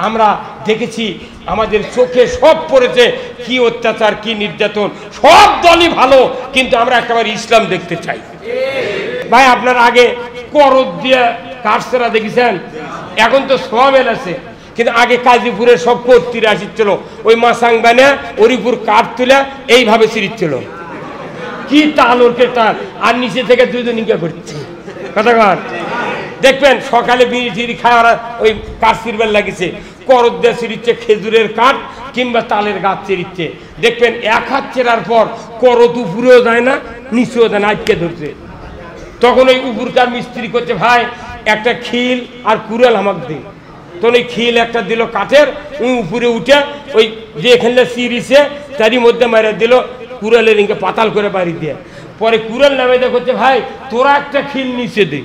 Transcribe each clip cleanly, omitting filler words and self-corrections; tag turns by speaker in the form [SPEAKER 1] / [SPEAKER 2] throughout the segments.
[SPEAKER 1] আমরা দেখেছি, আমাদের চোখে সব পড়েছে, কি অত্যাচার, কি নির্যাতন। সব দলই ভালো, কিন্তু আমরা একেবারে ইসলাম দেখতে চাই। ভাই আপনার আগে করদ দিয়ে কাঠছেরা দেখেছেন, এখন তো সোয়াবেল আছে, কিন্তু আগে কাজীপুরের সব কর্তীরা আসছিল, ওই মাসাং বানা ওরিপুর কাঠ তুলে এইভাবে ছিঁড়ছিল, কি তাল ওরকে তাল, আর নিচে থেকে দুজন ইঙ্গা করছে কথা কর। দেখবেন সকালে বিড়ি টিড়ি খাওয়া ওই কাঠ ছিঁড়বার লাগিছে, করদ দিয়ে ছিঁড়ছে, খেজুরের কাঠ কিংবা তালের গাছ ছিঁড়ছে। দেখবেন এক হাত ছেড়ার পর করদ উপরেও যায় না, নিচেও যায় না, আটকে ধরছে। তখন ওই উপরকার মিস্ত্রি করছে, ভাই একটা খিল আর কুড়াল আমাকে দিন। তখন ওই খিল একটা দিল কাঠের, উপরে উঠে ওই যে এখানে চিরিছে তারই মধ্যে মারা দিল, কুড়ালের ইঙ্গে পাতাল করে বাড়ি দিয়ে। পরে কুড়াল নামে দেখছে, ভাই তোরা একটা খিল নিচে দে।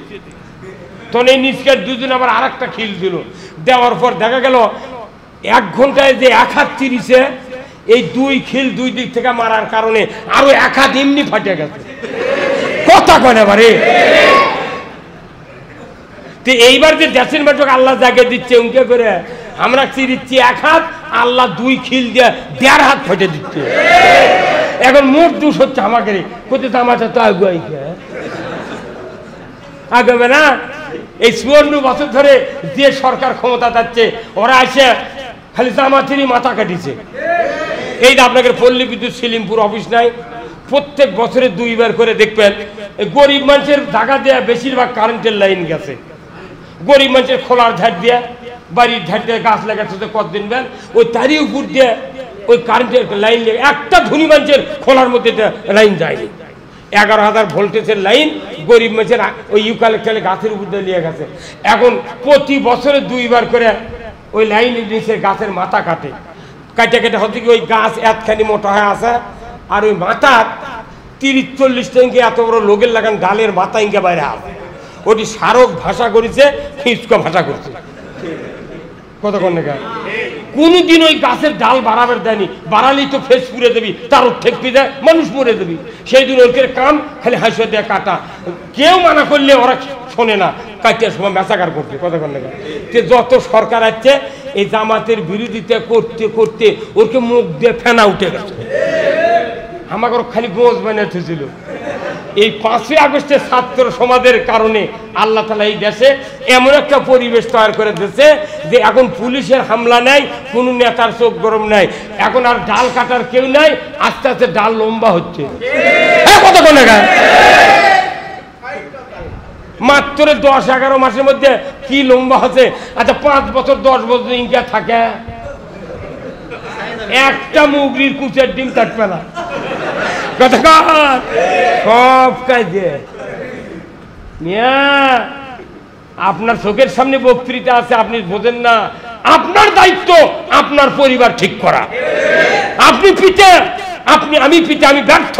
[SPEAKER 1] তখন এই নিচকার দুজন আবার আর একটা খিল দিল, দেওয়ার পর দেখা গেল 1 ঘন্টায় যে এক হাত চিরিছে, এই 2 খিল 2 দিক থেকে মারার কারণে আরো এক হাত এমনি ফাটে গেছে। কথা কয় না বারে। তো এইবার যে দেশের মেটক আল্লাহ জাগে দিচ্ছে উনকে করে, আমরা চিরিচ্ছি 1 হাত, আল্লাহ 2 খিল দিয়ে 1.5 হাত ফেটে দিচ্ছে। এখন মোট দোষ হচ্ছে আমাকে, কোথায় তামাশা তো আগুয়াই আগাবে না। এই 54 বছর ধরে যে সরকার ক্ষমতা যাচ্ছে, ওরা এসে খালি জামাতেরই মাথা কাটিছে। এই যে আপনাদের পল্লী বিদ্যুৎ সিলিমপুর অফিস নাই, প্রত্যেক বছরে 2 বার করে দেখবেন গরিব মানুষের জায়গা দেয়া বেশিরভাগ কারেন্টের লাইন গেছে। গরিব মানুষের খোলার ধার দিয়ে, বাড়ির ধার দিয়ে গাছ লাগাচ্ছে, কতদিন বেন ওই তারই উপর দিয়ে ওই কারেন্টের লাইন লেগে একটা ধনী মানুষের খোলার মধ্যে লাইন যায়নি। 11,000 ভোল্টেজের লাইন গরিব মানুষের ওই ইউক্যালিপটাস গাছের উপর দিয়ে নিয়ে গেছে। এখন প্রতি বছরে 2 বার করে ওই লাইন নিচে গাছের মাথা কাটে, কাটে কেটে হচ্ছে কি ওই গাছ এতখানি মোটা হয়ে আসে, আর ওই মাথার 30-40 ইঞ্চি এত বড় লোকের লাগান ডালের মাথা ইঙ্গে বাইরে আসে। ওটি স্মারক ভাষা করেছে, খিঁচকা ভাষা করছে। কতক্ষণ না কোনদিন ওই গাছের ডাল বাড়াবার দেয়নি, বাড়ালেই তো ফেস পুড়ে দেবি, তারও ঠেকপি দেয়, মানুষ মরে দেবি। সেই দিন ওর কাম খালি হাসিয়ে দেয় কাটা, কেউ মানা করলে ওরা শোনে না, কাটিয়ার সময় মেসাকার করছে। কতক্ষণ না যত সরকার আছে এই জামাতের বিরোধিতা করতে করতে ওরকে মুখ দিয়ে ফেনা উঠে গেছে। আমাকে খালি গোঁজ বানিয়েছিল। এই 5ই আগস্টের ছাত্র সমাজের কারণে আল্লাহ তাআলা এই দেশে এমন একটা পরিবেশ তৈরি করে দিয়েছে যে এখন পুলিশের হামলা নাই, কোনো নেতার চোখ গরম নাই, এখন আর ডাল কাটার কেউ নাই, আস্তে আস্তে ডাল লম্বা হচ্ছে। মাত্র 10-11 মাসের মধ্যে কি লম্বা হচ্ছে। আচ্ছা 5 বছর 10 বছর ইনকা থাকে, একটা মুগরির কুচের ডিম কাটবে না। সব কাজে আপনার চোখের সামনে বক্তৃতা আছে, আপনি বোঝেন না। আপনার দায়িত্ব আপনার পরিবার ঠিক করা। আপনি পিতা, আমি পিতা, আমি ব্যর্থ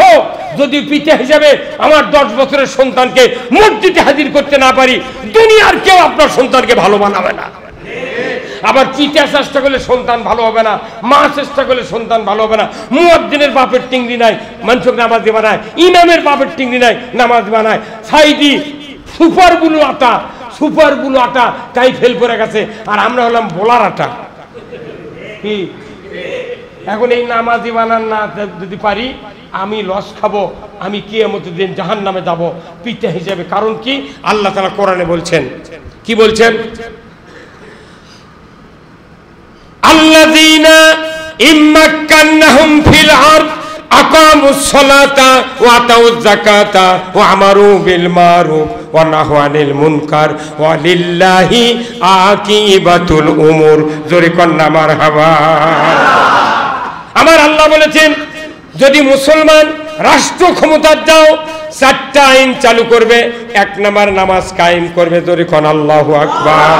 [SPEAKER 1] যদি পিতা হিসাবে আমার 10 বছরের সন্তানকে মসজিদে হাজির করতে না পারি, দুনিয়ার কেউ আপনার সন্তানকে ভালো বানাবে না। আবার পিতা চেষ্টা করলে সন্তান ভালো হবে না, মা চেষ্টা করলে সন্তান ভালো হবে না। মুয়াজ্জিনের বাপের টিংরি নাই, মানুষকে নামাজি বানায়। ইমামের বাপের টিংরি নাই, নামাজ বানায়। সাইদি সুপার বুলু আটা তাই ফেল করে গেছে, আর আমরা হলাম বোলার আটা। কি এখন এই নামাজি বানান না যদি পারি, আমি লস খাবো, আমি কিয়ামতের দিন জাহান্নামে যাব পিতা হিসেবে। কারণ কি আল্লাহ তাআলা কোরআনে বলছেন, কি বলছেন? আল্লাযীনা ইম্মাক্কান্নাহুম ফিল আরদ আকামুস সালাতা ওয়া আতাউয যাকাতা ওয়া আমারু বিল মারুফ ওয়া নাহু আনিল মুনকার ওয়া লিল্লাহি আকিবাতুল উমুর। জোরে কন্না মারহাবা। আমার আল্লাহ বলেছেন, যদি মুসলমান রাষ্ট্র ক্ষমতার যাও 4টা আইন চালু করবে। 1 নাম্বার নামাজ কায়েম করবে। জোরে কোন আল্লাহু আকবার।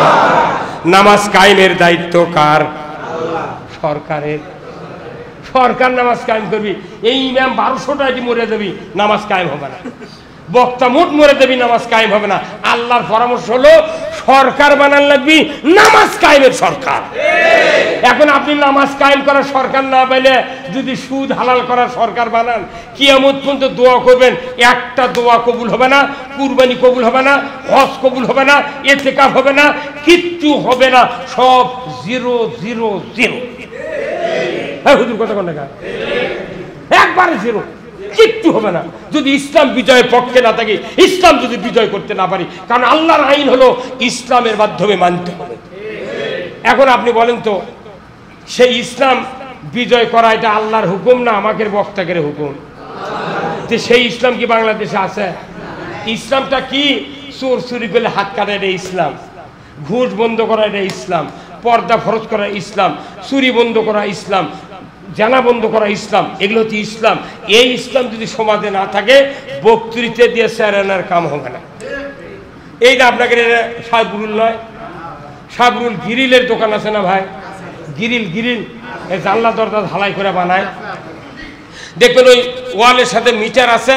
[SPEAKER 1] নামাজ কায়েমের দায়িত্ব কার? সরকারের। সরকার নামাজ কায়েম করবি। এই ইমাম 1200টাই মরে যাবি, নামাজ কায়েম হবে না। বক্তা মোট মরে যাবি, নামাজ কায়েম হবে না। আল্লাহর পরামর্শ হলো সরকার বানান লাগবি নামাজ কায়েমের সরকার। এখন আপনি নামাজ কায়েম করার সরকার না পেলে যদি সুদ হালাল করার সরকার বানান, কিয়ামত পর্যন্ত দোয়া করবেন, একটা দোয়া কবুল হবে না, কুরবানি কবুল হবে না, হজ কবুল হবে না, ইতিকাফ হবে না, কিচ্ছু হবে না, সব 000। হ্যাঁ হুজুর কথা কোন টাকা, একবারে 0, কিচ্ছু হবে না যদি ইসলাম বিজয়ের পক্ষে না থাকি, ইসলাম যদি বিজয় করতে না পারি। কারণ আল্লাহর আইন হলো ইসলামের মাধ্যমে মানতে হবে। এখন আপনি বলেন তো, সেই ইসলাম বিজয় করা এটা আল্লাহর হুকুম না আমাদের বক্তাকের হুকুম? যে সেই ইসলাম কি বাংলাদেশে আছে? ইসলামটা কি? চোর চুরি করলে হাত কাটা এটা ইসলাম, ঘুষ বন্ধ করা এটা ইসলাম, পর্দা ফরজ করা ইসলাম, চুরি বন্ধ করা ইসলাম, জানা বন্ধ করা ইসলাম, এগুলো হচ্ছে ইসলাম। এই ইসলাম যদি সমাজে না থাকে, বক্তৃতা দিয়ে স্যারেনার কাম হবে না। এই যে আপনাকে সাহেবুল নয়, সাবরুল গ্রিলের দোকান আছে না ভাই? গ্রিল এই জানলা দরজা ঢালাই করে বানায়, দেখবেন ওই ওয়ালের সাথে মিটার আছে,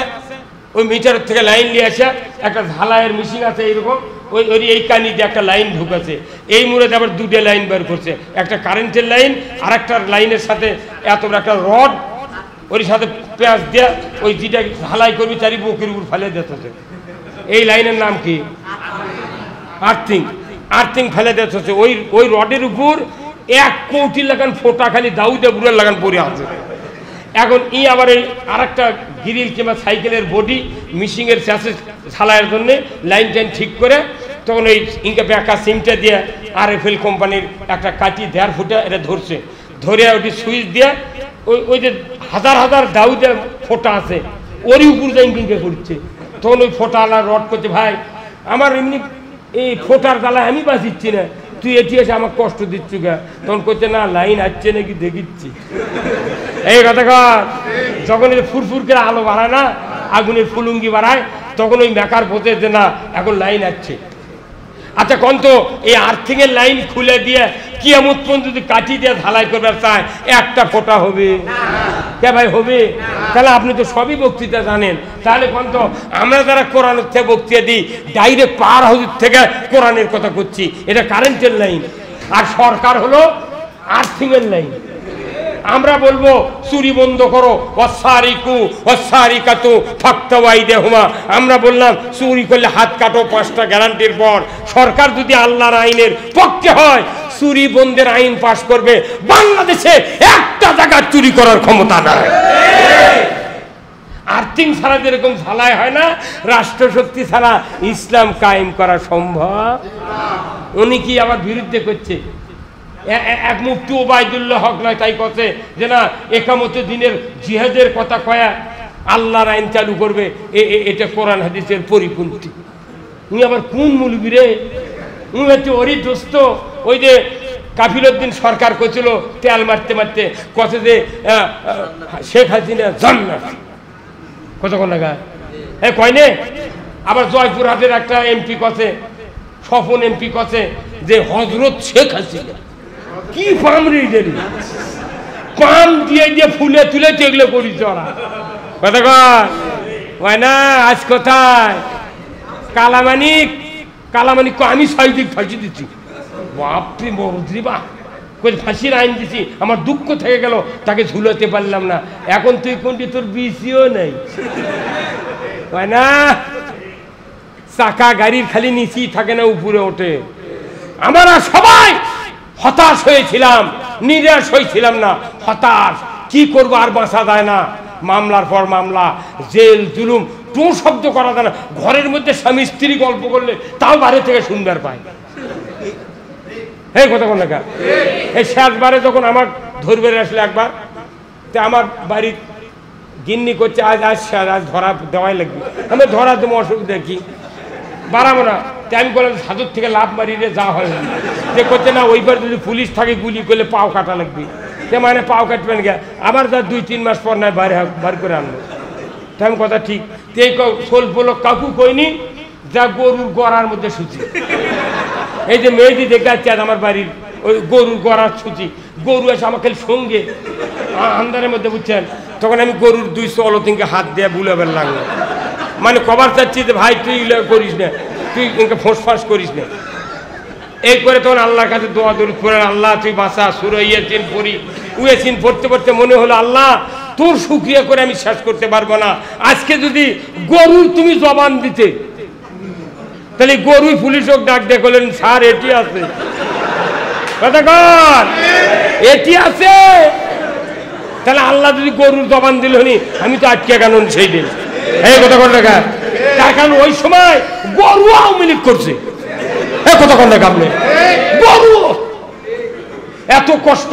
[SPEAKER 1] ওই মিটারের থেকে লাইন নিয়ে আসে, একটা ঢালাইয়ের মেশিন আছে এইরকম, ওই এই কানি দিয়ে একটা লাইন ঢুকেছে, এই মুড়ে আবার দুটো লাইন বের করছে, একটা কারেন্টের লাইন আর একটা লাইনের সাথে এত বড় একটা রড, ওর সাথে পেঁয়াজ দিয়ে ওই যেটা ঢালাই করবি চারি বুকের উপর ফেলে দিতেছে। এই লাইনের নাম কি? আর্থিং ফেলে দিতেছে। ওই রডের উপর 1 কোটি লাগান ফোটা খালি দাউদে বুড়ের লাগান পরে আছে। এখন আবার এই আর একটা গ্রিল কিংবা সাইকেলের বডি মিশিংয়ের চ্যাসেস ঝালাইয়ের জন্যে লাইন টাইন ঠিক করে, তখন ওই ইনকা ব্যাকা সিমটা দিয়ে RFL কোম্পানির একটা কাটি 1.5 ফুটে এটা ধরছে, ধরে ওটি সুইচ দিয়ে ওই যে হাজার দাউদে ফোটা আছে ওরই উপর যাই ইনকা করছে। তখন ওই ফোটাওয়ালা রড করছে, ভাই আমার এমনি এই ফোটার জ্বালায় আমি বাঁচিচ্ছি না, তুই এটি এসে আমার কষ্ট দিচ্ছি গা। তখন করছে, না লাইন আসছে নাকি দেখিচ্ছি। এই কথা কর, যখন এই ফুরফুর করে আলো বাড়ায় না, আগুনের ফুলুঙ্গি বাড়ায়, তখন ওই মেকার বোঝে যে না এখন লাইন আসছে। আচ্ছা কোন তো এই আর্থিংয়ের লাইন খুলে দিয়ে কিয়ামত পর্যন্ত যদি কাটি দিয়ে ঢালাই করবার চায়, একটা ফোঁটা হবে? কে ভাই হবে? তাহলে আপনি তো সবই বক্তৃতা জানেন, তাহলে কোন তো আমরা যারা কোরআনের থেকে বক্তৃতা দিই, ডাইরেক্ট পার হাউস থেকে কোরআনের কথা করছি, এটা কারেন্টের লাইন, আর সরকার হলো আর্থিংয়ের লাইন। আমরা বলবো চুরি বন্ধ করো, ওয়াসারিকু ওয়াসারিকাতু ফাক্তাওয়াইদেহুমা, আমরা বললাম চুরি করলে হাত কাটো 5টা গ্যারান্টির পর। সরকার যদি আল্লাহর আইনের পক্ষে হয়, চুরি বন্ধের আইন পাশ করবে। বাংলাদেশে একটা জায়গা চুরি করার ক্ষমতা নাই। আর্থিং ছাড়া যেরকম ঝালাই হয় না, রাষ্ট্রশক্তি ছাড়া ইসলাম কায়েম করা সম্ভব। উনি কি আমার বিরুদ্ধে করছে? এক মুফতি ওবায়দুল্লাহ হক নয় তাই কথা যে না একামতে দিনের জিহাদের কথা কয়া আল্লাহর আইন চালু করবে, এটা কোরআন হাদিসের পরিপন্থী। উনি আবার কোন মুলবি রে? উনি হচ্ছে ওরই দোস্ত। ওই যে কাফিলউদ্দিন সরকার করছিল তেল মারতে মারতে কথা যে শেখ হাসিনা জান্নাত, কতক্ষণ লাগা কয়নে। আবার জয়পুরহাটের একটা এমপি কথা, স্বপন এমপি কথা যে হজরত শেখ হাসিনা কি পাম রেডি পাম দিয়ে দিয়ে ফুলে তুলে এগুলো করি চড়া কথা কয় না। আজ কোথায় কালামানিক আমি 6 দিক ফাঁসি দিচ্ছি, বাপরে বড়দ্রি বা ফাঁসির আইন দিছি, আমার দুঃখ থেকে গেল তাকে ঝুলাতে পারলাম না। এখন তুই কোনটি তোর বিসিও নেই, কয় না চাকা গাড়ির খালি নিচেই থাকে না, উপরে ওঠে। আমরা সবাই হতাশ হয়েছিলাম, নিরাশ হয়েছিলাম না, হতাশ। কি করবো, আর বাঁচা যায় না। মামলার পর মামলা, জেল জুলুম, টু শব্দ করা যায় না। ঘরের মধ্যে স্বামী স্ত্রী গল্প করলে তাও বাইরে থেকে শুনবার পায়। এই কথা কোন লেখা? এই শেষবারে যখন আমার ধরবে আসলে একবার, তো আমার বাড়ির গিন্নি করছে আজ ধরা দেওয়াই লাগবে। আমি ধরা দেবো, অসুবিধা কি, বাড়াবো না। তাই আমি বললাম সাধুর থেকে লাভ মারিয়ে যা হয় না। যে করছে না ওইবার যদি পুলিশ থাকে গুলি করলে পাও কাটা লাগবে, সে মানে পাও কাটবেন গে। আবার যা 2-3 মাস পর নয় বার করে আনলো। তাই কথা ঠিক। এই স্বল্প লোক কাকু কইনি, যা গরুর গড়ার মধ্যে সুচি। এই যে মেয়েটি দেখে যাচ্ছে আমার বাড়ির ওই গরুর গড়ার সুচি, গরু এসে আমাকে সঙ্গে আন্দারের মধ্যে বুঝছেন। তখন আমি গরুর 200 অলতিনকে হাত দিয়ে বুলাবার লাগলো, মানে কবার চাচ্ছি যে ভাই তুই করিস না, তুই ফোঁস ফাঁস করিস না। এই করে তখন আল্লাহর কাছে দোয়া দরুদ পড়েন, আল্লাহ তুই বাঁচা, সূরা ইয়াসিন পড়ি। ইয়াসিন পড়তে পড়তে মনে হলো আল্লাহ তোর শুকরিয়া করে আমি শেষ করতে পারবো না। আজকে যদি গরুর তুমি জবান দিতে, তাহলে গরুই পুলিশক ডাক দিয়ে বললেন স্যার এটি আছে, কথা কর এটি আছে। তাহলে আল্লাহ যদি গরুর জবান দিল নি, আমি তো আটকে কেন সেই দিন এই কথা কর না। তার কারণ ওই সময় গরু আওয়ামী লীগ করছে, কথা কর না আপনি। গরু এত কষ্ট,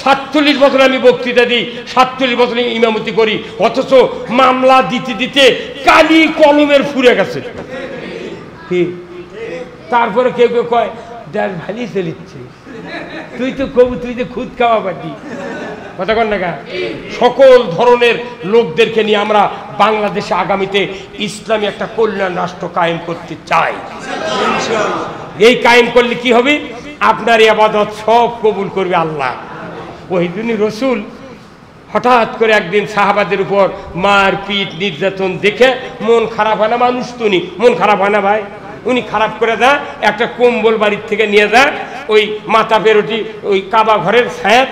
[SPEAKER 1] 47 বছর আমি বক্তৃতা দিই, 47 বছর ইমামতি করি, অথচ মামলা দিতে দিতে কালি কলমের ফুরে গেছে। কি তারপরে কেউ কেউ কয় যার ভালি চলিচ্ছে, তুই তো কবু, তুই তো খুদ খাওয়া পাটি, কথা কন না। সকল ধরনের লোকদেরকে নিয়ে আমরা বাংলাদেশে আগামীতে ইসলামী একটা কল্যাণ রাষ্ট্র কায়েম করতে চাই। এই কায়েম করলে কি হবে? আপনার ইবাদত সব কবুল করবে আল্লাহ। ওই দিনই রসুল হঠাৎ করে একদিন সাহাবাদের উপর মার পিট নির্যাতন দেখে মন খারাপ হয় না? মানুষ তো নি, মন খারাপ হয় না ভাই? উনি খারাপ করে দেয়, একটা কম্বল বাড়ির থেকে নিয়ে যায়, ওই মাথা পেরোটি ওই কাবা ঘরের ছায়া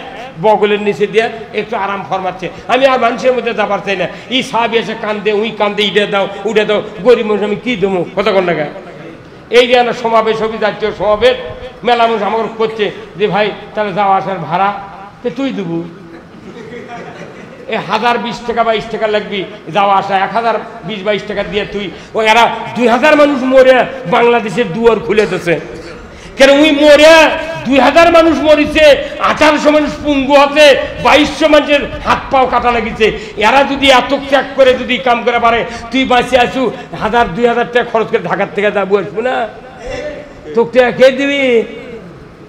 [SPEAKER 1] বগলের নিচে দিয়ে একটু আরাম ফরমাচ্ছে। আমি আর মানুষের মধ্যে যাবার চাই না। ই সাহাবি এসে কান্দে, উই কান্দে, ইডে দাও উঠে দাও, গরিব মানুষ আমি কি দেবো, কথা কন না। এই যে সমাবেশ হবে, জাতীয় সমাবেশ, মেলা মানুষ আমার করছে যে ভাই তাহলে যাওয়া আসার ভাড়া তুই দেবো, 1020 টাকা 22 টাকা লাগবি যাওয়া আসা, 1020-22 টাকা দিয়ে তুই ও এরা 2000 মানুষ মরে বাংলাদেশের দুয়ার খুলে দিচ্ছে। কেন ওই মরে 2000 মানুষ মরিছে, 1800 মানুষ পঙ্গু আছে, 2200 মানুষের হাত পাও কাটা লাগিছে। এরা যদি এত ত্যাগ করে যদি কাম করে পারে, তুই বাঁচে আসু 1000-2000 টাকা খরচ করে ঢাকার থেকে যাবো, আসবো না? তোকে কে দিবি?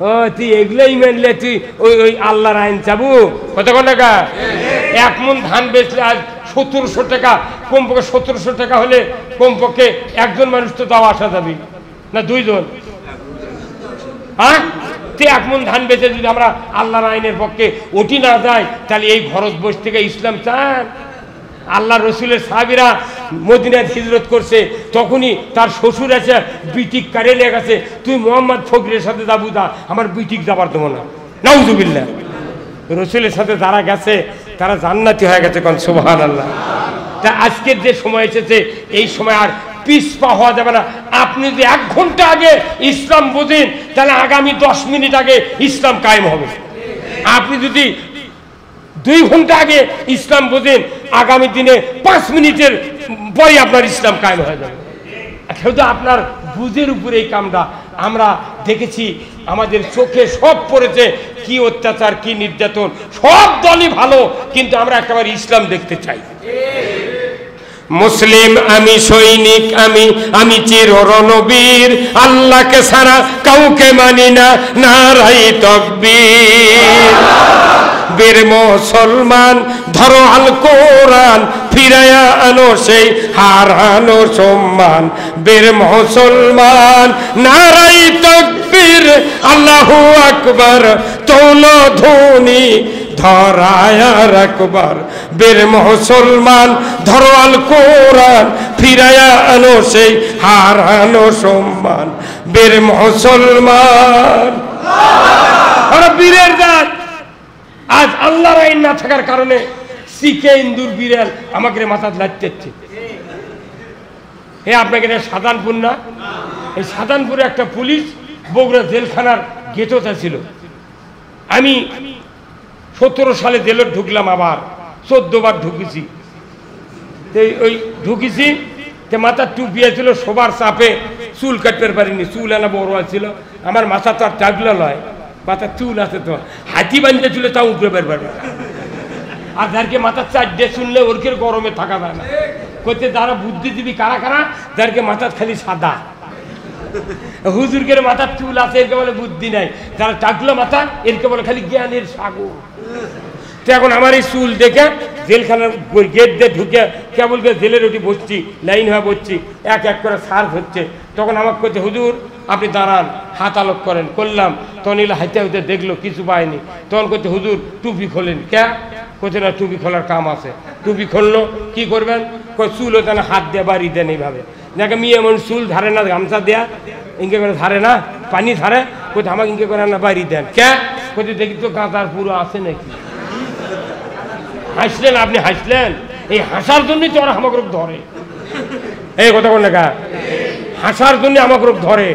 [SPEAKER 1] ও তুই এগুলোই মানলে তুই ওই ওই আল্লাহর আইন চাবু, কত টাকা? 1 মণ ধান বেচলে আজ 1700 টাকা, কমপক্ষে 1700 টাকা হলে কমপক্ষে একজন মানুষ তো তাও আসা যাবে না, 2 জন। হ্যাঁ, 1 মণ ধান বেচে যদি আমরা আল্লাহর আইনের পক্ষে ওটি না যায়, তাহলে এই ভারতবর্ষ থেকে ইসলাম চান? আল্লাহ রসুলের সাহাবীরা মদিনায় হিজরত করছে, তখনই তার শ্বশুর আছে বিটিক কারে লেগে গেছে, তুই মোহাম্মদ ফকরের সাথে যাবো, দা আমার বিটিক যাবার দেবো না, নাউজুবিল্লাহ। রসুলের সাথে যারা গেছে তারা জান্নাতি হয়ে গেছে, কোন সুবহানাল্লাহ। তা আজকের যে সময় এসেছে, এই সময় আর পিছপা হওয়া যাবে না। আপনি যদি 1 ঘন্টা আগে ইসলাম বোঝেন, তাহলে আগামী 10 মিনিট আগে ইসলাম কায়েম হবে। আপনি যদি 2 ঘন্টা আগে ইসলাম বোঝেন, আগামী দিনে 5 মিনিটের পরে আপনার ইসলাম কায়েম হয়ে যাবে। শুধু আপনার বুঝের উপরে এই কামটা আমরা দেখেছি, আমাদের চোখে সব পড়েছে, কি অত্যাচার, কি নির্যাতন। সব দলই ভালো, কিন্তু আমরা একেবারে ইসলাম দেখতে চাই। মুসলিম আমি, সৈনিক আমি, আমি চির রণবীর, আল্লাহকে ছাড়া কাউকে মানি না, নারাই তাকবীর। বীর মুসলমান ধরো আল কোরআন, ফিরায়া আনো সেই হারানো সম্মান। বীর মুসলমান নারাই তাকবীর, আল্লাহু আকবার, তোলো ধ্বনি ধরায় রাখবার। বীর মুসলমান ধরো আল কোরআন, ফিরায়া আনো সেই হারানো সম্মান। বীর মুসলমান বীরের জাত। আজ আল্লাহর আইন না থাকার কারণে সিকে ইন্দুর বিড়াল আমাকে মাথা লাগতেছে। আপনাকে সাধারণপুর না, এই সাধারণপুরে একটা পুলিশ বগুড়া জেলখানার গেটতে ছিল। আমি 17 সালে জেলে ঢুকলাম, আবার 14 বার ঢুকেছি। ওই ঢুকেছি, মাথার টুপি ছিল, সবার চাপে চুল কাটতে পারিনি, চুল আনা বড় ছিল। আমার মাথা তো আর টাকলা নয়, মাথার চুল আছে তো, হাতি বান্ধে ছিল, তাও উপরে বের পারবে। আর যারকে মাথার 4 শুনলে ওরকে গরমে থাকা যায় না। করতে যারা বুদ্ধিজীবী কারা কারা, যারকে মাথার খালি সাদা, হুজুরকে মাথার চুল আছে, এরকে বলে বুদ্ধি নাই। যারা টাকলো মাথা, এরকে বলে খালি জ্ঞানের সাগর। তো এখন আমার এই চুল দেখে জেলখানার গেট দিয়ে ঢুকে কেবল জেলের ওটি বসছি, লাইন হয়ে বসছি, এক এক করে সার্চ হচ্ছে। তখন আমাকে করছে, হুজুর আপনি দাঁড়ান, হাত আলোক করেন। করলাম, তখন এগুলো হাইতে হাইতে দেখলো, কিছু পায়নি। তখন করছে, হুজুর টুপি খোলেন। কে করছে না, টুপি খোলার কাম আছে। টুপি খুললো, কি করবেন? চুল হতে না, হাত দিয়ে বাড়ি দেন এইভাবে। দেখে মেয়ে এমন চুল ধারে না, গামছা দেয়া ইনকে করে ধারে না, পানি ধারে, কোথায় আমাকে ইনকে করে না বাইরে দেন কে, কোথায় দেখি তো গাঁদার পুরো আছে নাকি। হাসলেন আপনি, হাসলেন, এই হাসার জন্যই তো ওরা আমাকে রোগ ধরে। এই কথা কোন লেখা, হাসার জন্য আমাকে রোগ ধরে।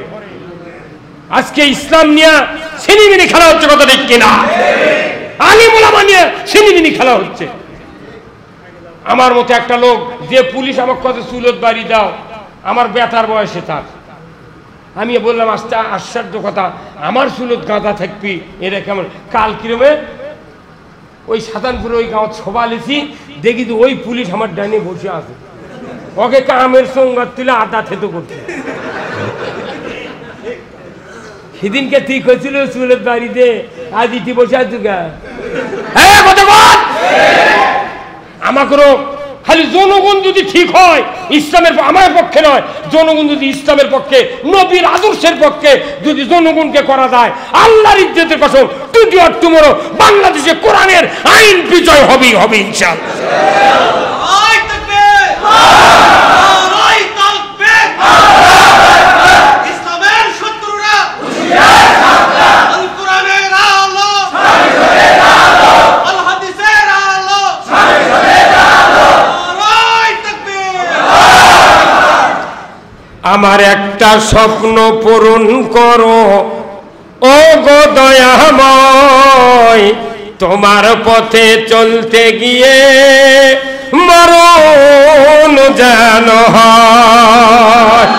[SPEAKER 1] আজকে ইসলাম নিয়ে ছিনিমিনি খেলা হচ্ছে, কথা ঠিক কিনা? আলিম ওলামা নিয়ে ছিনিমিনি খেলা হচ্ছে। আমার মতো একটা লোক, যে পুলিশ আমাকে কত চুলত বাড়ি দাও, আমার বেতার বয়সে তার, আমি বললাম আস্তে আশ্চর্য কথা, আমার চুলত গাঁদা থাকবি, এটা কেমন? কাল কিরমে ওই সাতানপুরে ওই গাঁত সভা লেছি, দেখি তো ওই পুলিশ আমার ডাইনে বসে আছে, ওকে কামের সঙ্গাত তুলে আদা থেতো করছে। সেদিনকে ঠিক হয়েছিল চুলের বাড়িতে, আজ ইতি বসে আছে গা। আমাকেও খালি জনগণ যদি ঠিক হয় ইসলামের, আমার পক্ষে নয়, জনগণ যদি ইসলামের পক্ষে, নবীর আদর্শের পক্ষে যদি জনগণকে করা যায়, আল্লাহর ইজ্জতের কসম, টুডে অর টুমরো বাংলাদেশে কোরআনের আইন বিজয় হবেই হবে ইনশাআল্লাহ। আমার একটা স্বপ্ন পূরণ করো ও গো দয়াময়, তোমার পথে চলতে গিয়ে মরণ যেন হয়।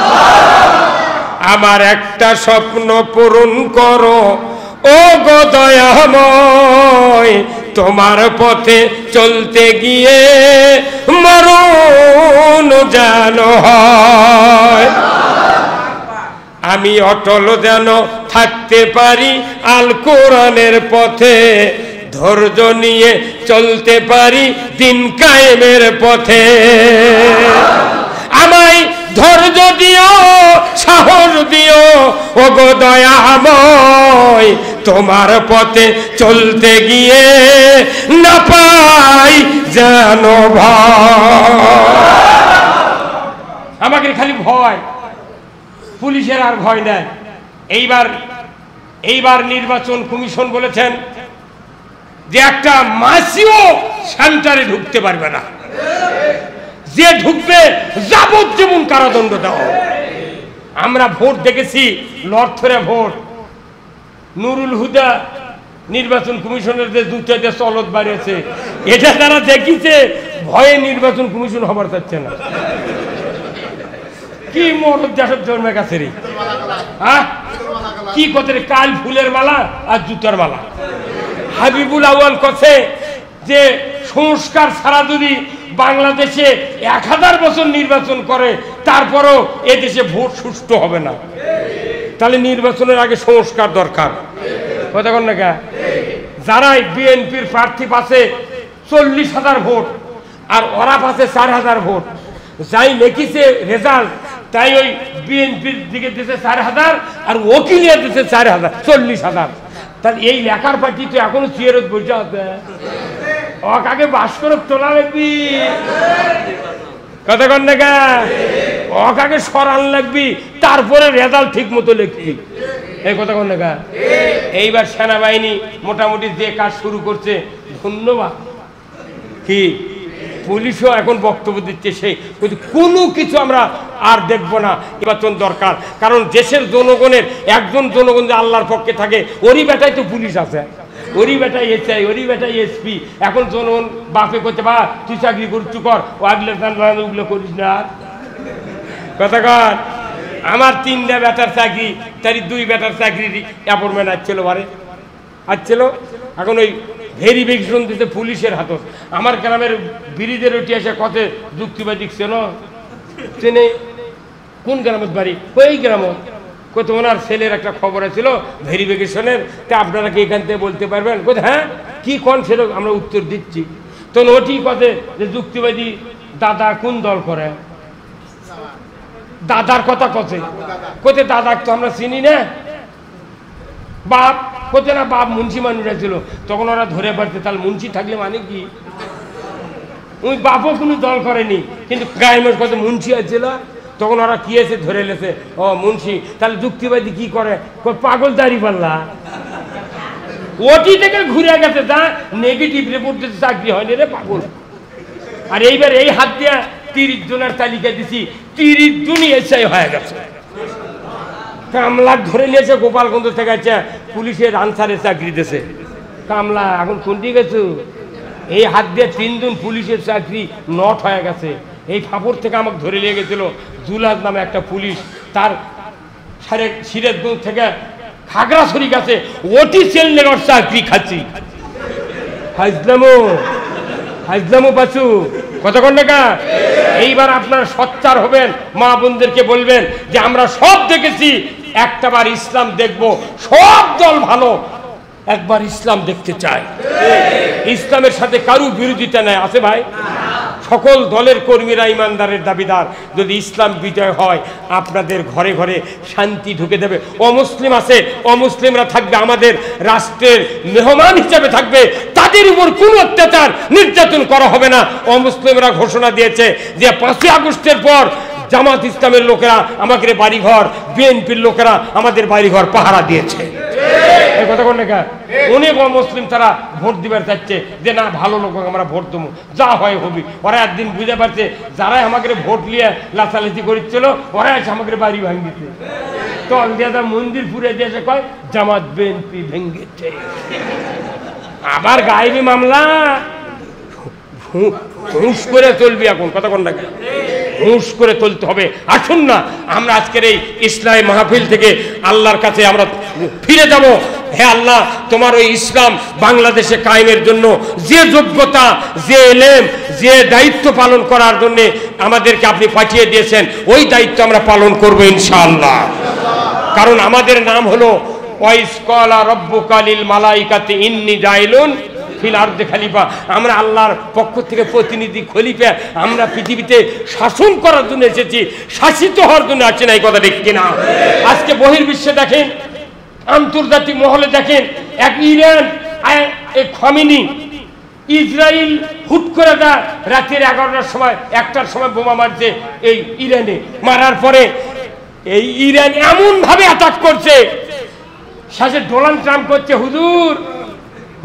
[SPEAKER 1] আমার একটা স্বপ্ন পূরণ করো ও গো দয়াময়, তোমার পথে চলতে গিয়ে মরণ যেন হয়। আমি অটল যেন থাকতে পারি আল কোরআনের পথে, ধৈর্য নিয়ে চলতে পারি দিন কায়েমের পথে। আমায় ধৈর্য দিও, সাহস দিও ও গো দয়াময়, তোমার পথে চলতে গিয়ে না পাই যেন ভয়। আমাকে খালি ভয়, পুলিশের আর ভয় নাই। এইবার নির্বাচন কমিশন বলেছেন যে একটা মাসিও সেন্টারে ঢুকতে পারবে না, যে ঢুকবে যাবজ্জীবন কারাদণ্ড দেওয়া। আমরা ভোট দেখেছি, লড়থরে ভোট, নুরুল হুদা নির্বাচন কমিশনের যে দুটাতে চলত বাড়িয়েছে, এটা তারা দেখিছে, ভয়ে নির্বাচন কমিশন হবার চাচ্ছে না। কি মরদ দেশের জন্মে গেছে রে, হ্যাঁ? কি করতে রে, কাল ফুলের মালা আর জুতার মালা। হাবিবুল আউয়াল কথা যে সংস্কার ছাড়া যদি বাংলাদেশে 1000 বছর নির্বাচন করে তারপরও এদেশে ভোট সুষ্ঠু হবে না। তাহলে নির্বাচনের আগে সংস্কার দরকার। কথা কন না, যারাই বিএনপির প্রার্থী পাচ্ছে 40,000 ভোট আর ওরা পাচ্ছে 4,000 ভোট, যাই লিখিছে রেজাল্ট তাই ওই বিএনপির দিকে দিচ্ছে 4,000 আর ওকিলিয়া দিচ্ছে 4,000, 40,000। তাহলে এই লেখার পার্টি তো এখনো চেয়ারত বসে আছে, ওকে বাস করে তোলা লাগবি। কথা কন না, ওকে সরান লাগবি, তারপরে রেজাল্ট ঠিক মতো লিখবি। এই কথা কন না। এইবার সেনাবাহিনী মোটামুটি যে কাজ শুরু করছে, ধন্যবাদ। কি পুলিশও এখন বক্তব্য দিচ্ছে, সেই কোনো কিছু আমরা আর দেখব না, নির্বাচন দরকার। কারণ দেশের জনগণের একজন জনগণ যে আল্লাহর পক্ষে থাকে, ওরই বেটায় তো পুলিশ আছে, ওরই বেটাই এসআই, ওরই বেটাই এসপি। এখন জনগণ বাপে করতে বা তুই চাকরি করছু কর, ও আগলে ওগুলো করিস না। কথা কর, আমার 3টা বেটার চাকরি, তারই 2 বেটার চাকরি অ্যাপয়েন্টমেন্ট আসছিল, বারে আসছিল। এখন ওই ভেরিফিকেশন দিতে পুলিশের হাতত। আমার গ্রামের ব্রিজের ওটি এসে কত যুক্তিবাদী চেনো, চেনে কোন গ্রামের বাড়ি, ওই গ্রামত কত ওনার ছেলের একটা খবর ছিল ভেরিফিকেশনের, তা আপনারা কি এখান থেকে বলতে পারবেন? কোথায় হ্যাঁ কি কোন ছিল, আমরা উত্তর দিচ্ছি। তো ওটি কথা যে যুক্তিবাদী দাদা কোন দল করে, দাদার কথা কোথে দাদা তো আমরা চিনি না, বাপ কোথে না, বাপ মুন্সি মানুষরা ছিল, তখন ওরা ধরে পারছে। তাহলে মুন্সি থাকলে মানে কি, ওই বাপও কোনো দল করেনি, কিন্তু গ্রামের কত মুন্সি আছিল, তখন ওরা কি এসে ধরে লেছে, ও মুন্সি, তাহলে যুক্তিবাদী কি করে, পাগল দাঁড়ি পাল্লা ওটি থেকে ঘুরে গেছে, যা নেগেটিভ রিপোর্ট দিতে চাকরি হয়নি রে পাগল। আর এইবার এই হাত দিয়া 30 জনের তালিকা দিছি, 30 জনই এসআই হয়ে গেছে। কামলা ধরে নিয়েছে গোপালগঞ্জ থেকে, আছে পুলিশের আনসারে চাকরি দিয়েছে। কামলা এখন কোনটি গেছো, এই হাত দিয়ে 3 জন পুলিশের চাকরি নট হয়ে গেছে। এই ফাপড় থেকে আমাকে ধরে নিয়ে গেছিল জুলাদ নামে একটা পুলিশ, তার সিরাজগঞ্জ থেকে খাগড়াছড়ি গেছে, ওটি সেল নেওয়ার চাকরি খাচ্ছি। হাজলামো বাচু কতক্ষণ টাকা। এইবার আপনারা সোচ্চার হবেন, মা বোনদেরকে বলবেন যে আমরা সব দেখেছি, একটাবার ইসলাম দেখব। সব দল ভালো, একবার ইসলাম দেখতে চায়। ইসলামের সাথে কারু বিরোধিতা নেই, আছে ভাই? সকল দলের কর্মীরা ইমানদারের দাবিদার। যদি ইসলাম বিজয় হয়, আপনাদের ঘরে ঘরে শান্তি ঢুকে দেবে। অমুসলিম আছে, অমুসলিমরা থাকবে, আমাদের রাষ্ট্রের মেহমান হিসেবে থাকবে, তাদের উপর কোনো অত্যাচার নির্যাতন করা হবে না। অমুসলিমরা ঘোষণা দিয়েছে যে 5ই আগস্টের পর জামাত ইসলামের লোকেরা আমাদের বাড়িঘর, বিএনপির লোকেরা আমাদের বাড়িঘর পাহারা দিয়েছে। অনেক অমুসলিম তারা ভোট দিবার চাচ্ছে যে না, ভালো লোক আমরা ভোট দেবো, যা হয় হবি। ওরা একদিন বুঝে পারছে যারাই আমাকে ভোট নিয়ে লাচালাচি করেছিল, ওরাই আছে আমাকে বাড়ি ভাঙিয়েছে। তল দিয়ে মন্দির পুরে দিয়েছে, কয় জামাত বিএনপি ভেঙেছে। আবার গায়েবী মামলা হুঁশ করে চলবি এখন, কতক্ষণ লাগে হুঁশ করে চলতে হবে। আসুন না আমরা আজকের এই ইসলামী মাহফিল থেকে আল্লাহর কাছে আমরা ফিরে যাব। হে আল্লাহ, তোমার ওই ইসলাম বাংলাদেশে কায়েমের জন্য যে যোগ্যতা, যে এলেম, যে দায়িত্ব পালন করার জন্য আমাদেরকে আপনি পাঠিয়ে দিয়েছেন, ওই দায়িত্ব আমরা পালন করব ইনশাআল্লাহ। কারণ আমাদের নাম হলো ওয়াইস ক্বালা রাব্বুকা লিল মালাইকাতি ইন্নী জাইলুন ফিল আরদি খলিফা। আমরা আল্লাহর পক্ষ থেকে প্রতিনিধি, খলিফা। আমরা পৃথিবীতে শাসন করার জন্য এসেছি, শাসিত হওয়ার জন্য আসছি না। এই কথা ঠিক কিনা? আজকে বহির্বিশ্বে দেখেন, আন্তর্জাতিক মহলে দেখেন, এক ইরান, খামেনি, ইসরায়েল হুট করে রাতের 11টার সময়, 1টার সময় বোমা মারছে এই ইরানে। মারার পরে এই ইরান এমন ভাবে অ্যাটাক করছে, শেষে ডোনাল্ড ট্রাম্প করছে, হুজুর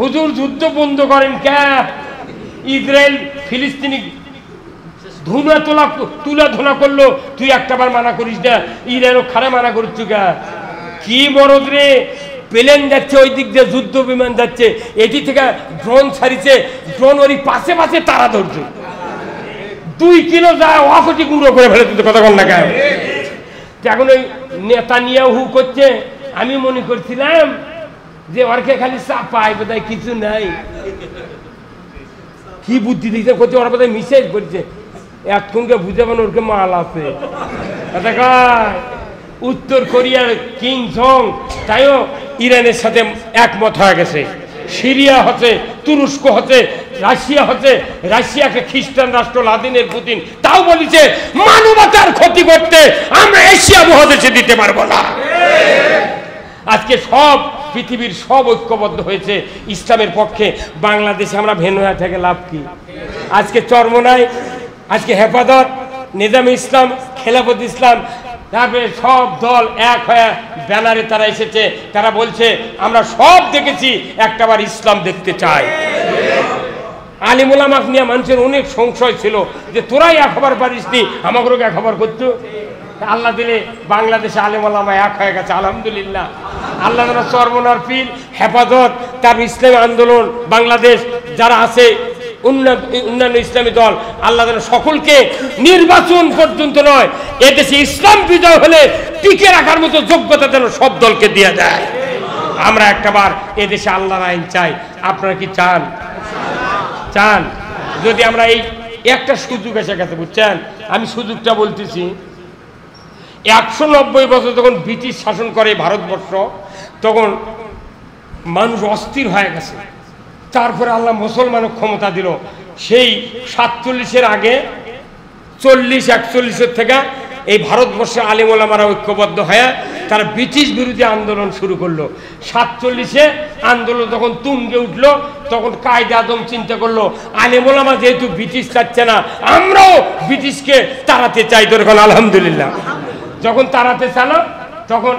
[SPEAKER 1] হুজুর যুদ্ধ বন্ধ করেন। কে? ইসরায়েল ফিলিস্তিনি তুলা ধোনা করলো, তুই একটাবার মানা করিস না। ইরানও খারে মানা করছু কে? কি মরদ রে, প্লেন যাচ্ছে ওই দিক দিয়ে, যুদ্ধ বিমান যাচ্ছে, এটি থেকে ড্রোন ছাড়িছে, ড্রোন ওরই পাশে পাশে তারা ধরছে, 2 কিলো যায় অকটি গুঁড়ো করে ফেলে দিতে। কতক্ষণ না গায়ে এখন ওই নেতানিয়াহু করছে। আমি মনে করছিলাম যে ওরকে খালি চাপায়, বোধহয় কিছু নাই, কি বুদ্ধি দিচ্ছে করছে, ওরা বোধহয় মিসাইল করছে। এতক্ষণকে বুঝে পান ওরকে মাল আছে। উত্তর কোরিয়ার কিং জং তাইও ইরানের সাথে একমত হয়ে গেছে। সিরিয়া হচ্ছে, তুরস্ক হচ্ছে, রাশিয়া হচ্ছে। রাশিয়াকে খ্রিস্টান রাষ্ট্র ভ্লাদিমির পুতিন তাও বলেছে মানবতার ক্ষতি করতে আমরা এশিয়া মহাদেশে দিতে পারবো না। আজকে সব পৃথিবীর সব ঐক্যবদ্ধ হয়েছে ইসলামের পক্ষে। বাংলাদেশে আমরা ভেন্ন হয়ে থেকে লাভ কি? আজকে চরমোনাই, আজকে হেফাজত, নিজামে ইসলাম, খেলাফত ইসলাম, তারপরে সব দল এক হয়ে ব্যানারে তারা এসেছে। তারা বলছে আমরা সব দেখেছি, একটাবার ইসলাম দেখতে চাই। আলিম উলামাক নিয়ে মানুষের অনেক সংশয় ছিল যে তোরাই এক হবার পারিস নি, আমাকেও এক হবার করতো। আল্লাহ দিলে বাংলাদেশে আলিম উলামা এক হয়ে গেছে, আলহামদুলিল্লাহ। আল্লাহ চরমোনার পীর, হেফাজত, তার ইসলামী আন্দোলন, বাংলাদেশ যারা আছে, অন্যান্য ইসলামী দল, আল্লাহ সকলকে নির্বাচন পর্যন্ত নয়, এদেশে ইসলাম বিজয় হলে টিকে রাখার মতো যোগ্যতা যেন সব দলকে দিয়ে দেয়। আমরা একটাবার এদেশে আল্লাহর আইন চাই। আপনারা কি চান? চান? যদি আমরা এই একটা সুযোগ এসে গেছে, বুঝছেন, আমি সুযোগটা বলতেছি। 190 বছর যখন ব্রিটিশ শাসন করে ভারতবর্ষ, তখন মানুষ অস্থির হয়ে গেছে। তারপরে আল্লাহ মুসলমানও ক্ষমতা দিল। সেই 47-এর আগে 40-41 থেকে এই ভারতবর্ষের আলিম ওলামারা ঐক্যবদ্ধ হয়ে তারা ব্রিটিশ বিরোধী আন্দোলন শুরু করলো। 47-এ আন্দোলন যখন তুঙ্গে উঠলো, তখন কায়েদে আজম চিন্তা করলো আলেম ওলামা যেহেতু ব্রিটিশ চাচ্ছে না, আমরাও ব্রিটিশকে তাড়াতে চাই। ধরুন আলহামদুলিল্লাহ। যখন তাড়াতে চালো, তখন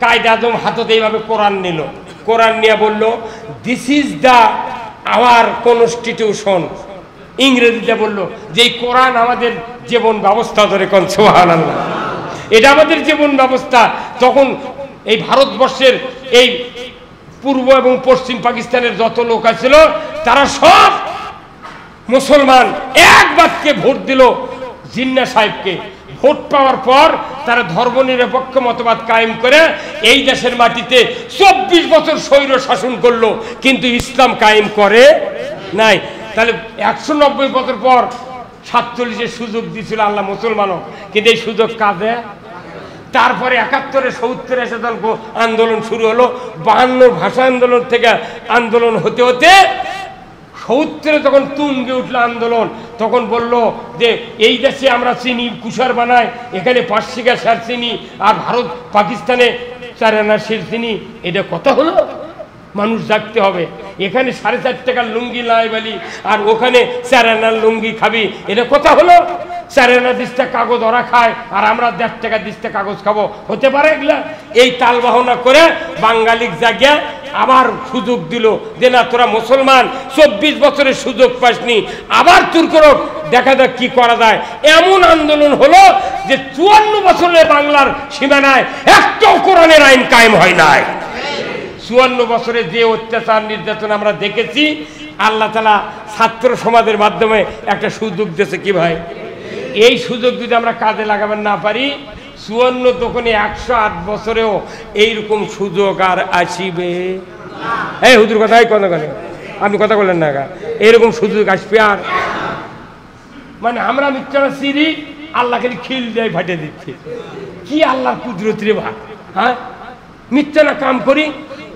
[SPEAKER 1] কায়েদে আজম হাততে এইভাবে কোরআন নিল। কোরআন নিয়ে বলল, this is the our constitution. ইংরেজিতে বলল যে এই কোরআন আমাদের জীবন ব্যবস্থা। ধরে কোন সুবহানাল্লাহ, এটা আমাদের জীবন ব্যবস্থা। তখন এই ভারতবর্ষের এই পূর্ব এবং পশ্চিম পাকিস্তানের যত লোক আছিল, তারা সব মুসলমান এক বাক্যে ভোট দিল জিন্নাহ সাহেবকে। ভোট পাওয়ার পর তারা ধর্মনিরপেক্ষ মতবাদ কায়েম করে এই দেশের মাটিতে 24 বছর স্বৈর শাসন করলো, কিন্তু ইসলাম কায়েম করে নাই। তাহলে 190 বছর পর 47-এ সুযোগ দিয়েছিল আল্লাহ মুসলমানও, কিন্তু এই সুযোগ কাজে। তারপরে 71-এ 70-এ এসে আন্দোলন শুরু হলো। 52 ভাষা আন্দোলন থেকে আন্দোলন হতে হতে 70-এ যখন তুঙ্গে উঠলো আন্দোলন, তখন বলল যে এই দেশে আমরা চিনি কুষার বানাই, এখানে 5 শিকা সার চিনি, আর ভারত পাকিস্তানে 4 আনা শির চিনি। এটা কথা হলো? মানুষ জাগতে হবে। এখানে 4.5 টাকার লুঙ্গি লাই বলি, আর ওখানে 4 আনার লুঙ্গি খাবি, এটা কথা হলো? 4 আনা দিস্তা কাগজ ওরা খায়, আর আমরা 1.5 টাকা দিস্তা কাগজ খাবো, হতে পারে এগুলা? এই তাল বাহনা করে বাঙালিক জায়গা আবার সুযোগ দিল যে না, তোরা মুসলমান 24 বছরের সুযোগ পাসনি, আবার তোর করো, দেখা যাক কি করা যায়। এমন আন্দোলন হলো যে 54 বছরে বাংলার সীমানায় একটাও কোরআনের আইন কায়েম হয় নাই। 54 বছরে যে অত্যাচার নির্যাতন আমরা দেখেছি, আল্লাহ তাআলা ছাত্র সমাজের মাধ্যমে একটা সুযোগ দিয়েছে। কি ভাই, এই সুযোগ যদি আমরা কাজে লাগাবেন না পারি, 54 দোকানে 108 বছরেও এইরকম সুযোগ আর আসিবে। এই হুজুর কথা কথা আপনি কথা বললেন না, এরকম সুযোগ আসবে আর? মানে আমরা মিথ্যাটা চিনি, আল্লাহ খালি খিল দেয় ফাটে দিচ্ছে। কি আল্লাহর কুদরত রে ভাই! হ্যাঁ, মিথ্যা না কাম করি,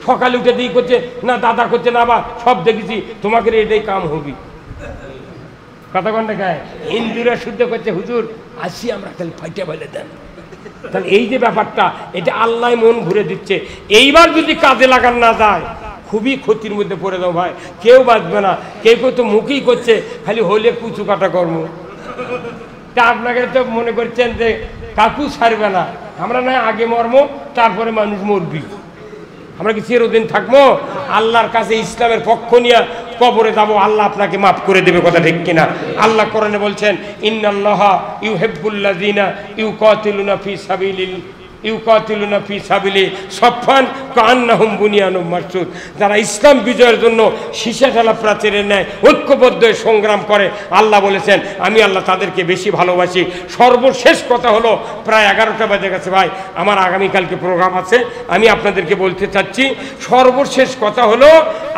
[SPEAKER 1] সকালে উঠে দিয়ে করছে না, দাদা করছে না, বা সব দেখেছি, তোমাকে এটাই কাম হবি। কথা কন না গায়ে হিন্দুরা শুদ্ধ করছে, হুজুর আসি আমরা খালি ফাইটে ফেলে দেন। তাহলে এই যে ব্যাপারটা, এটা আল্লাহ মন ঘুরে দিচ্ছে। এইবার যদি কাজে লাগান না যায়, খুবই ক্ষতির মধ্যে পড়ে যাও ভাই। কেউ বাঁচবে না। কেউ কেউ তো মুখেই করছে খালি হলে কুচু কাটা কর্ম। তা আপনাকে তো মনে করছেন যে কাকু ছাড়বে না, আমরা না আগে মরম, তারপরে মানুষ মরবি। আমরা কি চিরদিন থাকবো? আল্লাহর কাছে ইসলামের পক্ষ নিয়ে কবরে যাবো, আল্লাহ আপনাকে মাফ করে দেবে। কথা ঠিক কিনা? আল্লাহ কোরআনে বলছেন, ইন্নাল্লাহা ইউহিব্বুল্লাযিনা ইউকাতিলুনা ফি সাবিলি সাফফান কান্নাহুম বুনিয়ানুম মারসুদ। যারা ইসলাম বিজয়ের জন্য সীসা ঢালা প্রাচীরের ন্যায় ঐক্যবদ্ধ সংগ্রাম করে, আল্লাহ বলেছেন আমি আল্লাহ তাদেরকে বেশি ভালোবাসি। সর্বশেষ কথা হলো, প্রায় 11টা বাজে গেছে ভাই, আমার আগামীকালকে প্রোগ্রাম আছে, আমি আপনাদেরকে বলতে চাচ্ছি। সর্বশেষ কথা হলো,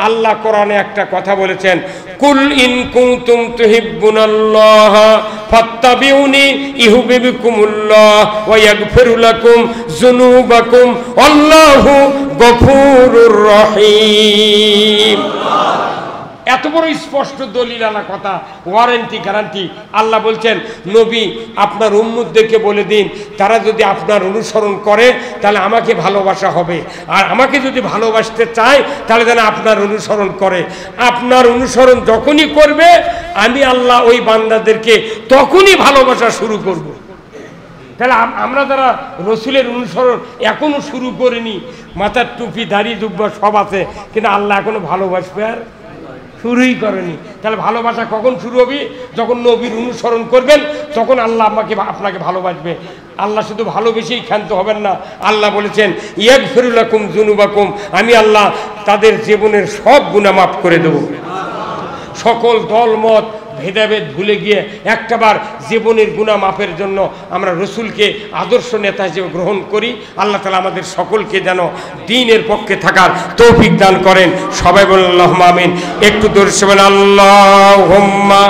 [SPEAKER 1] আল্লাহ কোরআনে একটা কথা বলেছেন, কুল ইন কুনতুম তুহিব্বুনাল্লাহ ফাত্তাবিউনি ইউহিব্বুকুমুল্লাহ ওয়া ইয়াগফিরু লাকুম যুনুবাকুম আল্লাহু গফুরুর রহিম। এত বড় স্পষ্ট দলিল আলা কথা, ওয়ারেন্টি গ্যারান্টি। আল্লাহ বলছেন, নবী আপনার উম্মতদেরকে বলে দিন, তারা যদি আপনার অনুসরণ করে তাহলে আমাকে ভালোবাসা হবে, আর আমাকে যদি ভালোবাসতে চায় তাহলে যেন আপনার অনুসরণ করে। আপনার অনুসরণ যখনই করবে, আমি আল্লাহ ওই বান্দাদেরকে তখনই ভালোবাসা শুরু করব। তাহলে আমরা যারা রসুলের অনুসরণ এখনো শুরু করিনি, মাথার টুপি দাড়ি জুব্বা সব আছে, কিন্তু আল্লাহ এখনো ভালোবাসবে আর শুরুই করেনি। তাহলে ভালোবাসা কখন শুরু হবে? যখন নবীর অনুসরণ করবেন, তখন আল্লাহ আপনাকে ভালোবাসবে। আল্লাহ শুধু ভালোবেসেই ক্ষান্ত হবেন না, আল্লাহ বলেছেন ইয়াগফিরু লাকুম যুনুবাকুম, আমি আল্লাহ তাদের জীবনের সব গুনাহ মাফ করে দেব। সকল দলমত ভেদাভেদ ভুলে গিয়ে একটাবার জীবনের গুনাহ মাফের জন্য আমরা রসুলকে আদর্শ নেতা হিসেবে গ্রহণ করি। আল্লাহ তাআলা আমাদের সকলকে যেন দ্বীনের পক্ষে থাকার তৌফিক দান করেন। সবাই বলেন আল্লাহুম্মা আমিন। একটু দরুদ শরীফ আল্লাহুম্মা